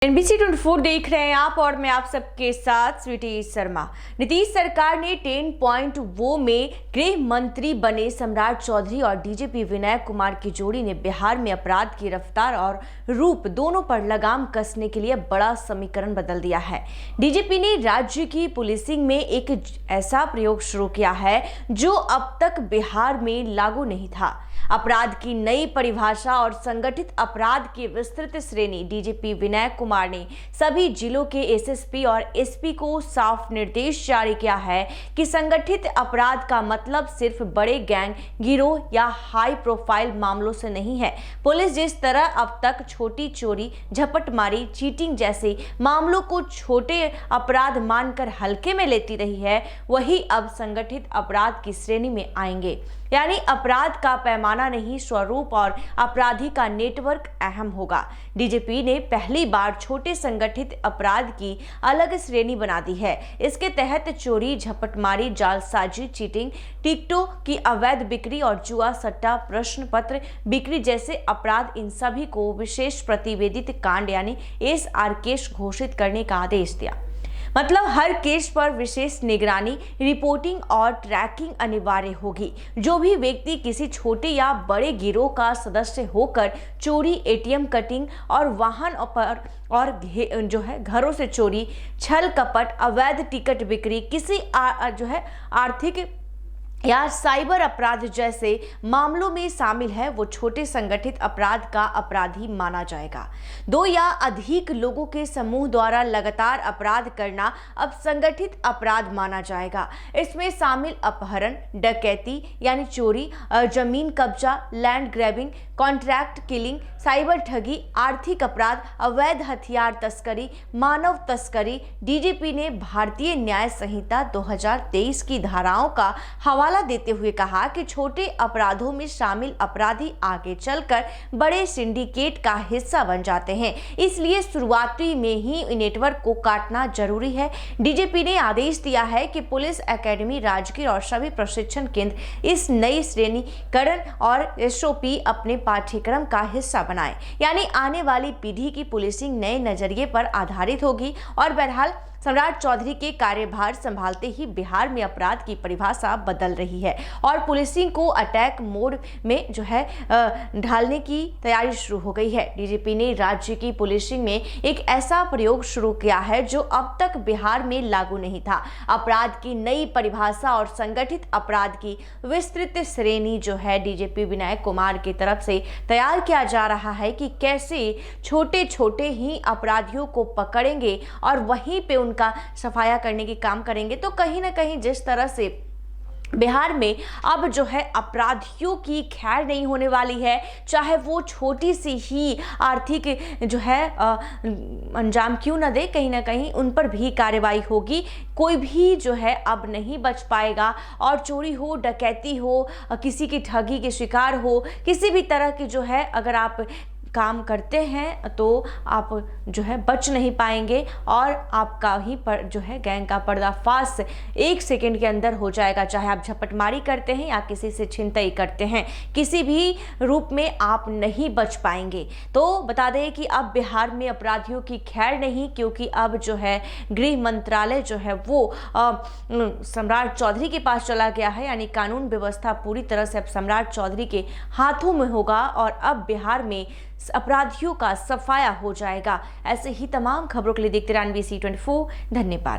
NBC 24 देख रहे हैं आप और मैं आप सबके साथ स्वीटी शर्मा। नीतीश सरकार ने 10 पॉइंट वो में गृह मंत्री बने सम्राट चौधरी और डीजीपी विनय कुमार की जोड़ी ने बिहार में अपराध की रफ्तार और रूप दोनों पर लगाम कसने के लिए बड़ा समीकरण बदल दिया है। डीजीपी ने राज्य की पुलिसिंग में एक ऐसा प्रयोग शुरू किया है जो अब तक बिहार में लागू नहीं था। अपराध की नई परिभाषा और संगठित अपराध की विस्तृत श्रेणी। डीजीपी विनय कुमार ने सभी जिलों के एसएसपी और एसपी को साफ निर्देश जारी किया है कि संगठित अपराध का मतलब सिर्फ बड़े गैंग, गिरोह या हाई प्रोफाइल मामलों से नहीं है। पुलिस जिस तरह अब तक छोटी चोरी, झपटमारी, चीटिंग जैसे मामलों को छोटे अपराध मानकर हल्के में लेती रही है, वही अब संगठित अपराध की श्रेणी में आएंगे। यानी अपराध का पैमाना नहीं, स्वरूप और अपराधी का नेटवर्क अहम होगा। डीजीपी ने पहली बार छोटे संगठित अपराध की अलग श्रेणी बना दी है। इसके तहत चोरी, झपटमारी, जालसाजी, चीटिंग, टिकटों की अवैध बिक्री और जुआ, सट्टा, प्रश्न पत्र बिक्री जैसे अपराध, इन सभी को विशेष प्रतिवेदित कांड यानी SR केस घोषित करने का आदेश दिया। मतलब हर केस पर विशेष निगरानी, रिपोर्टिंग और ट्रैकिंग अनिवार्य होगी। जो भी व्यक्ति किसी छोटे या बड़े गिरोह का सदस्य होकर चोरी, ATM कटिंग और वाहन पर और घरों से चोरी, छल कपट, अवैध टिकट बिक्री, किसी आर्थिक या साइबर अपराध जैसे मामलों में शामिल है, वो छोटे संगठित अपराध का अपराधी माना जाएगा। 2 या अधिक लोगों के समूह द्वारा लगातार अपराध करना अब संगठित अपराध माना जाएगा। इसमें शामिल अपहरण, डकैती यानी चोरी, जमीन कब्जा, land grabbing, contract killing, cyber ठगी, आर्थिक अपराध, अवैध हथियार तस्करी, मानव तस्करी। डीजीपी ने भारतीय न्याय संहिता 2023 की धाराओं का हवाला देते हुए कहा कि छोटे अपराधों में शामिल अपराधी आगे चलकर बड़े सिंडिकेट का हिस्सा बन जाते हैं, इसलिए शुरुआती में ही नेटवर्क को काटना जरूरी है। डीजीपी ने आदेश दिया है कि पुलिस एकेडमी, राजगीर और सभी प्रशिक्षण केंद्र इस नई श्रेणीकरण और SOP अपने पाठ्यक्रम का हिस्सा बनाएं। यानी आने वाली पीढ़ी की पुलिसिंग नए नजरिए पर आधारित होगी। और बहरहाल सम्राट चौधरी के कार्यभार संभालते ही बिहार में अपराध की परिभाषा बदल रही है और पुलिसिंग को अटैक मोड में ढालने की तैयारी शुरू हो गई है। डीजीपी ने राज्य की पुलिसिंग में एक ऐसा प्रयोग शुरू किया है जो अब तक बिहार में लागू नहीं था। अपराध की नई परिभाषा और संगठित अपराध की विस्तृत श्रेणी डीजीपी विनय कुमार की तरफ से तैयार किया जा रहा है कि कैसे छोटे छोटे ही अपराधियों को पकड़ेंगे और वहीं पे उनका सफाया करने की काम करेंगे। तो कहीं ना कहीं जिस तरह से बिहार में अब अपराधियों की खैर नहीं होने वाली है, चाहे वो छोटी सी ही आर्थिक अंजाम क्यों न दे, कहीं ना कहीं उन पर भी कार्रवाई होगी। कोई भी अब नहीं बच पाएगा। और चोरी हो, डकैती हो, किसी की ठगी के शिकार हो, किसी भी तरह की अगर आप काम करते हैं तो आप बच नहीं पाएंगे और आपका ही गैंग का पर्दाफाश 1 सेकंड के अंदर हो जाएगा। चाहे आप झपटमारी करते हैं या किसी से छिनतई करते हैं, किसी भी रूप में आप नहीं बच पाएंगे। तो बता दें कि अब बिहार में अपराधियों की खैर नहीं, क्योंकि अब गृह मंत्रालय वो सम्राट चौधरी के पास चला गया है। यानी कानून व्यवस्था पूरी तरह से अब सम्राट चौधरी के हाथों में होगा और अब बिहार में अपराधियों का सफाया हो जाएगा। ऐसे ही तमाम खबरों के लिए देखते रहिए NBC 24। धन्यवाद।